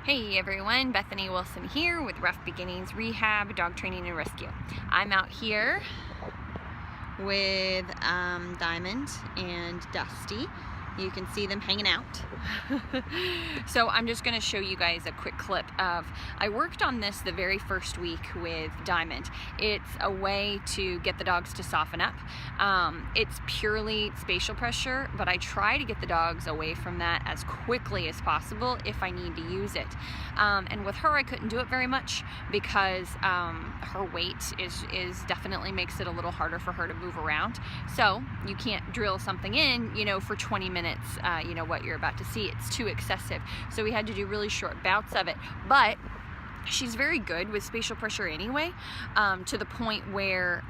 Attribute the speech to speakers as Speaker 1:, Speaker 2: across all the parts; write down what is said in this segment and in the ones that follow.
Speaker 1: Hey everyone, Bethany Wilson here with Ruff Beginnings Rehab, Dog Training and Rescue. I'm out here with Diamond and Dusty. You can see them hanging out. So I'm just going to show you guys a quick clip of, I worked on this the very first week with Diamond. It's a way to get the dogs to soften up. It's purely spatial pressure, but I try to get the dogs away from that as quickly as possible if I need to use it. And with her, I couldn't do it very much because her weight is definitely makes it a little harder for her to move around. So you can't drill something in, for 20 minutes, what you're about to see. It's too excessive. So we had to do really short bouts of it. But she's very good with spatial pressure anyway, to the point where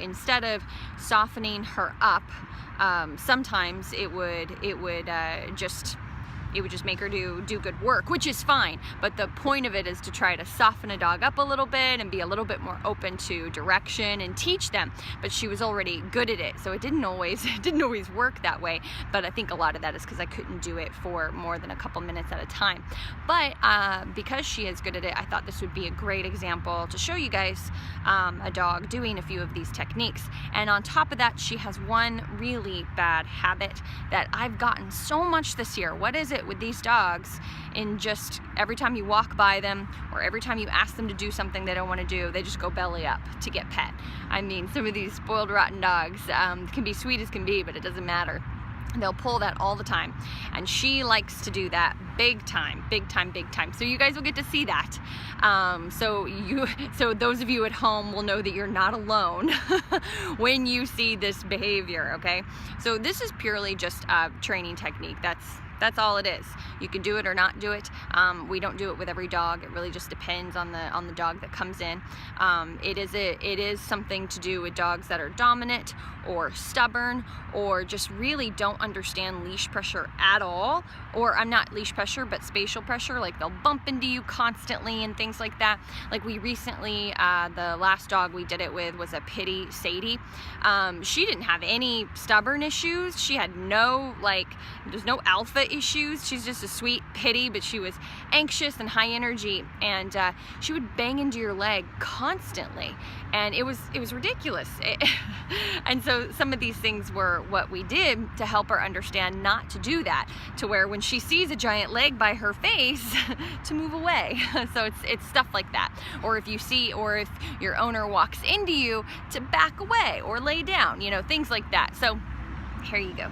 Speaker 1: instead of softening her up, sometimes it would just make her do good work, which is fine. But the point of it is to try to soften a dog up a little bit and be a little bit more open to direction and teach them. But she was already good at it, so it didn't always work that way. But I think a lot of that is because I couldn't do it for more than a couple minutes at a time. But because she is good at it, I thought this would be a great example to show you guys a dog doing a few of these techniques. And on top of that, she has one really bad habit that I've gotten so much this year. What is it with these dogs? In just every time you walk by them or every time you ask them to do something they don't want to do, they just go belly up to get pet. I mean, some of these spoiled rotten dogs can be sweet as can be, but it doesn't matter. They'll pull that all the time, and she likes to do that big time. So you guys will get to see that. So those of you at home will know that you're not alone when you see this behavior. Okay, so this is purely just a training technique. That's all it is. You can do it or not do it. We don't do it with every dog. It really just depends on the dog that comes in. It is something to do with dogs that are dominant or stubborn or just really don't understand leash pressure at all. Or I'm not leash pressure, but spatial pressure. Like they'll bump into you constantly and things like that. Like we recently, the last dog we did it with was a pitty Sadie. She didn't have any stubborn issues. She had there's no alpha issues. She's just a sweet pitty, but she was anxious and high energy, and she would bang into your leg constantly, and it was ridiculous. And so some of these things were what we did to help her understand not to do that, to where when she sees a giant leg by her face to move away. So it's stuff like that. Or if your owner walks into you, to back away or lay down, things like that. So here you go.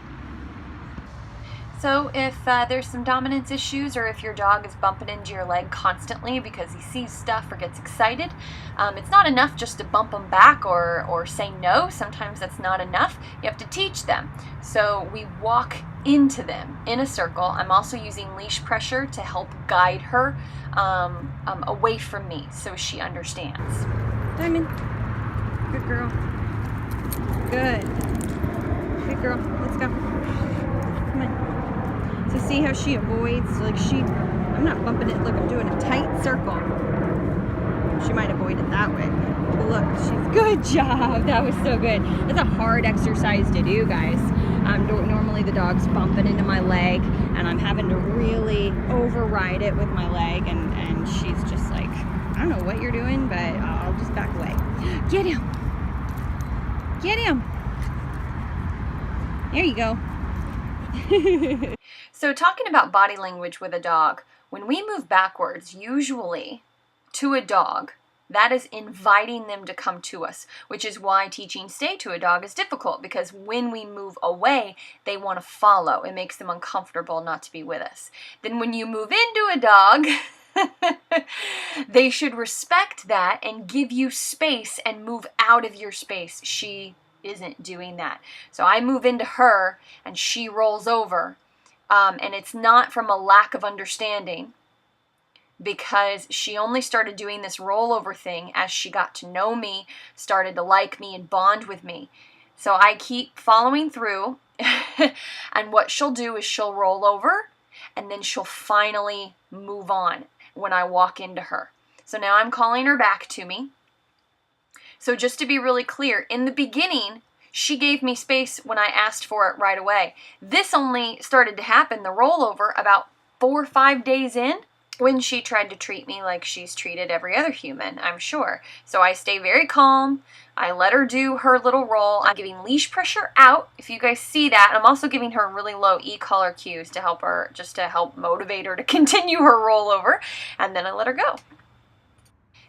Speaker 1: So if there's some dominance issues, or if your dog is bumping into your leg constantly because he sees stuff or gets excited, it's not enough just to bump them back or say no. Sometimes that's not enough. You have to teach them. So we walk into them in a circle. I'm also using leash pressure to help guide her away from me so she understands. Diamond, good girl. Good girl, let's go. Come on. So see how she avoids, I'm not bumping it, look, I'm doing a tight circle. She might avoid it that way. But look, good job, that was so good. That's a hard exercise to do, guys. Normally the dog's bumping into my leg, and I'm having to really override it with my leg, and she's just like, I don't know what you're doing, but I'll just back away. Get him. There you go. So talking about body language with a dog, when we move backwards, usually to a dog, that is inviting them to come to us, which is why teaching stay to a dog is difficult, because when we move away, they want to follow. It makes them uncomfortable not to be with us. Then when you move into a dog, they should respect that and give you space and move out of your space. She isn't doing that. So I move into her and she rolls over, and it's not from a lack of understanding, because she only started doing this rollover thing as she got to know me, started to like me and bond with me. So I keep following through and what she'll do is she'll roll over and then she'll finally move on when I walk into her. So now I'm calling her back to me. So just to be really clear, in the beginning, she gave me space when I asked for it right away. This only started to happen, the rollover, about 4 or 5 days in when she tried to treat me like she's treated every other human, I'm sure. So I stay very calm. I let her do her little roll. I'm giving leash pressure out, if you guys see that. I'm also giving her really low e-collar cues to help her, just to help motivate her to continue her rollover, and then I let her go.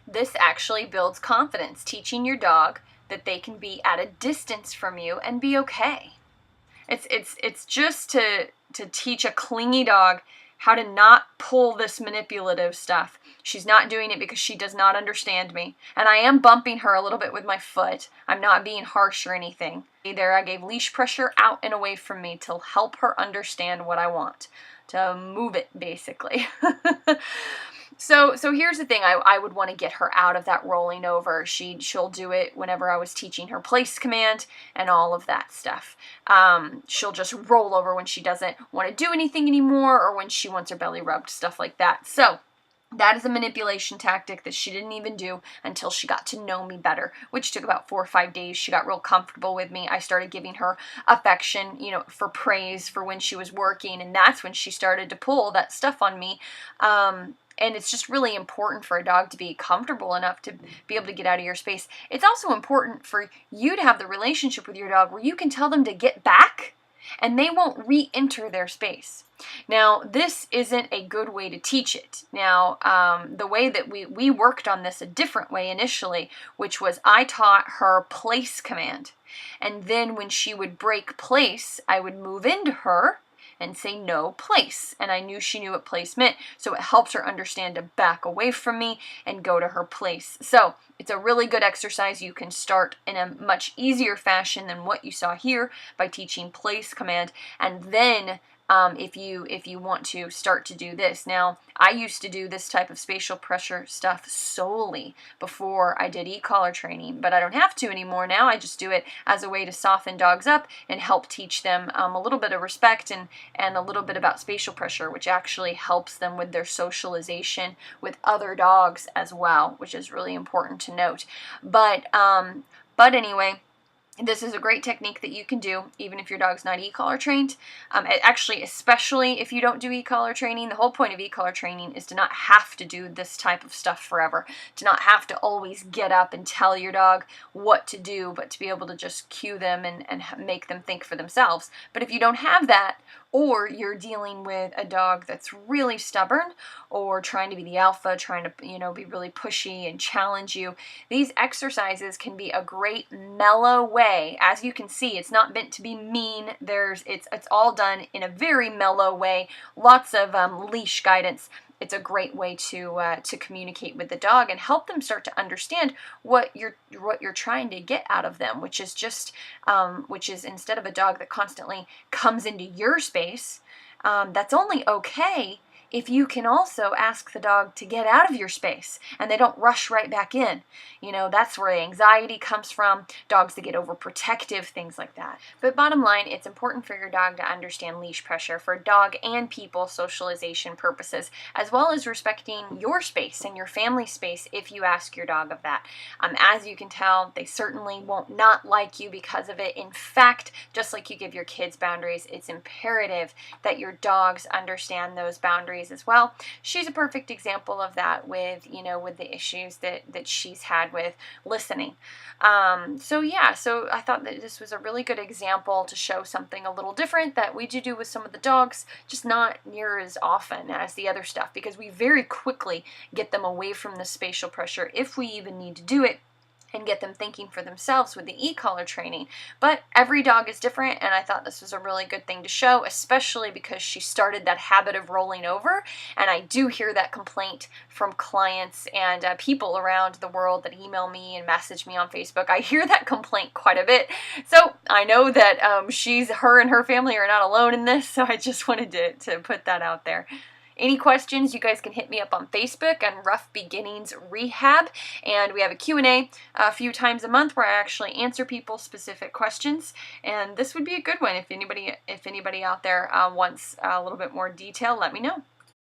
Speaker 1: This actually builds confidence, teaching your dog that they can be at a distance from you and be okay. It's just to teach a clingy dog how to not pull this manipulative stuff. She's not doing it because she does not understand me. And I am bumping her a little bit with my foot. I'm not being harsh or anything. Either I gave leash pressure out and away from me to help her understand what I want. To move it, basically. So here's the thing, I would want to get her out of that rolling over. She'll do it whenever I was teaching her place command and all of that stuff. She'll just roll over when she doesn't want to do anything anymore, or when she wants her belly rubbed, stuff like that. So that is a manipulation tactic that she didn't even do until she got to know me better, which took about 4 or 5 days. She got real comfortable with me. I started giving her affection, you know, for praise for when she was working, and that's when she started to pull that stuff on me. And it's just really important for a dog to be comfortable enough to be able to get out of your space. It's also important for you to have the relationship with your dog where you can tell them to get back and they won't re-enter their space. Now, this isn't a good way to teach it. Now, the way that we worked on this a different way initially, which was I taught her place command. And then when she would break place, I would move into her and say no place, and I knew she knew what place meant, so it helped her understand to back away from me and go to her place. So it's a really good exercise. You can start in a much easier fashion than what you saw here by teaching place command, and then if you want to start to do this. Now, I used to do this type of spatial pressure stuff solely before I did e-collar training, but I don't have to anymore now. I just do it as a way to soften dogs up and help teach them a little bit of respect and a little bit about spatial pressure, which actually helps them with their socialization with other dogs as well, which is really important to note. But anyway, this is a great technique that you can do even if your dog's not e-collar trained. Actually, especially if you don't do e-collar training. The whole point of e-collar training is to not have to do this type of stuff forever. To not have to always get up and tell your dog what to do, but to be able to just cue them and make them think for themselves. But if you don't have that, or you're dealing with a dog that's really stubborn or trying to be the alpha, trying to, you know, be really pushy and challenge you, these exercises can be a great mellow way. As you can see, it's not meant to be mean. It's all done in a very mellow way. Lots of leash guidance. It's a great way to communicate with the dog and help them start to understand what you're trying to get out of them, which is just instead of a dog that constantly comes into your space, that's only okay if you can also ask the dog to get out of your space and they don't rush right back in. You know, that's where the anxiety comes from, dogs that get overprotective, things like that. But bottom line, it's important for your dog to understand leash pressure for dog and people socialization purposes, as well as respecting your space and your family space if you ask your dog of that. As you can tell, they certainly won't not like you because of it. In fact, just like you give your kids boundaries, it's imperative that your dogs understand those boundaries as well. She's a perfect example of that with the issues that she's had with listening. So I thought that this was a really good example to show something a little different that we do with some of the dogs, just not near as often as the other stuff, because we very quickly get them away from the spatial pressure if we even need to do it, and get them thinking for themselves with the e-collar training. But every dog is different, and I thought this was a really good thing to show, especially because she started that habit of rolling over, and I do hear that complaint from clients and people around the world that email me and message me on Facebook. I hear that complaint quite a bit, so I know that her and her family are not alone in this, so I just wanted to put that out there. Any questions, you guys can hit me up on Facebook on Ruff Beginnings Rehab, and we have a Q&A a few times a month where I actually answer people's specific questions, and this would be a good one. If anybody out there wants a little bit more detail, let me know.